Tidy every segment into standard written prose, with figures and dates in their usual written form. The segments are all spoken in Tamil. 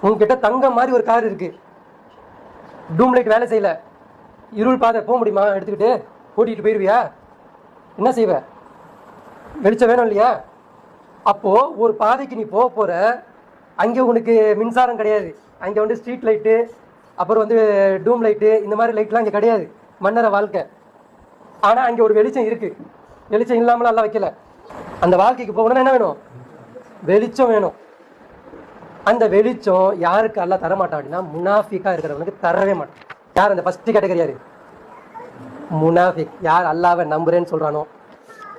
உங்ககிட்ட தங்கம் மாதிரி ஒரு கார் இருக்கு, டூம் லைட் வேலை செய்யல, இருள் பாதை போக முடியுமா? எடுத்துக்கிட்டு ஓட்டிகிட்டு போயிடுவியா? என்ன செய்வ? வெளிச்சம் வேணும் இல்லையா? அப்போ ஒரு பாதைக்கு நீ போக போற, அங்கே உனக்கு மின்சாரம் கிடையாது, அங்கே வந்து ஸ்ட்ரீட் லைட்டு, அப்புறம் வந்து டூம் லைட்டு, இந்த மாதிரி லைட்லாம் இங்கே கிடையாது, மன்னர வாழ்க்கை. ஆனால் அங்கே ஒரு வெளிச்சம் இருக்கு. வெளிச்சம் இல்லாமலாம் எல்லாம் வைக்கல. அந்த வாழ்க்கைக்கு போகணும்னா என்ன வேணும்? வெளிச்சம் வேணும். அந்த வெளிச்சம் யாருக்கு அல்லா தரமாட்டான் அப்படின்னா, முனாஃபிக்கா இருக்கிறவனுக்கு தரவே மாட்டான். யார் அந்த ஃபர்ஸ்ட் கேட்டகரி? யாரு? முனாஃபிக். யார் அல்லாவை நம்புறேன்னு சொல்றானோ,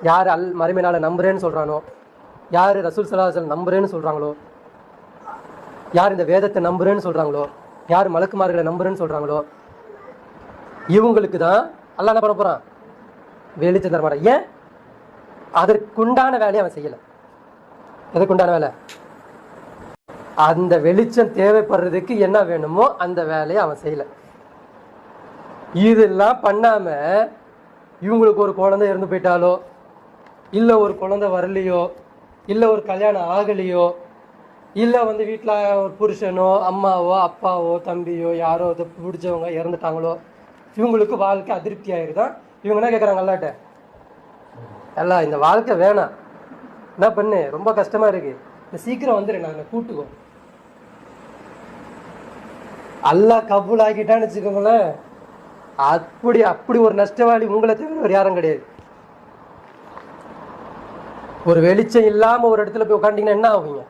யார் மறுமை நாளை நம்புறேன்னு சொல்றானோ, யார் ரசூல் ஸல்லல்லாஹு அலைஹி வஸல்லம் நம்புறேன்னு சொல்றாங்களோ, யார் இந்த வேதத்தை நம்புறேன்னு சொல்றாங்களோ, யார் மலக்குமார்களை நம்புறேன்னு சொல்றாங்களோ, இவங்களுக்கு தான் அல்லாஹ் என்ன பண்ண போறான்? வெளிச்சம் தர மாட்டான். ஏன்? அதற்குண்டான வேலையை அவன் செய்யல. எதற்குண்டான வேலை? அந்த வெளிச்சம் தேவைப்படுறதுக்கு என்ன வேணுமோ அந்த வேலையை அவன் செய்யல. இதெல்லாம் பண்ணாம இவங்களுக்கு ஒரு குழந்தை இறந்து போயிட்டாலோ, இல்லை ஒரு குழந்தை வரலையோ, இல்லை ஒரு கல்யாணம் ஆகலையோ, இல்லை வந்து வீட்டில் ஒரு புருஷனோ அம்மாவோ அப்பாவோ தம்பியோ யாரோ பிடிச்சவங்க இறந்துட்டாங்களோ, இவங்களுக்கு வாழ்க்கை அதிருப்தி ஆயிருதான். இவங்க என்ன கேட்குறாங்க அல்லாட்ட? எல்லாம் இந்த வாழ்க்கை வேணாம், என்ன பண்ணு, ரொம்ப கஷ்டமா இருக்கு, இந்த சீக்கிரம் வந்துடு, நாங்கள் கூட்டுக்கோ. அல்லாஹ் கபூல் ஆக்கிட்டான்னு வச்சுக்கோங்களேன், அப்படி ஒரு நஷ்டவாளி உங்களை தவிர ஒரு யாரும் கிடையாது. ஒரு வெளிச்சம் இல்லாம ஒரு இடத்துல போய் உட்காந்தீங்கன்னா என்ன ஆகுவீங்க?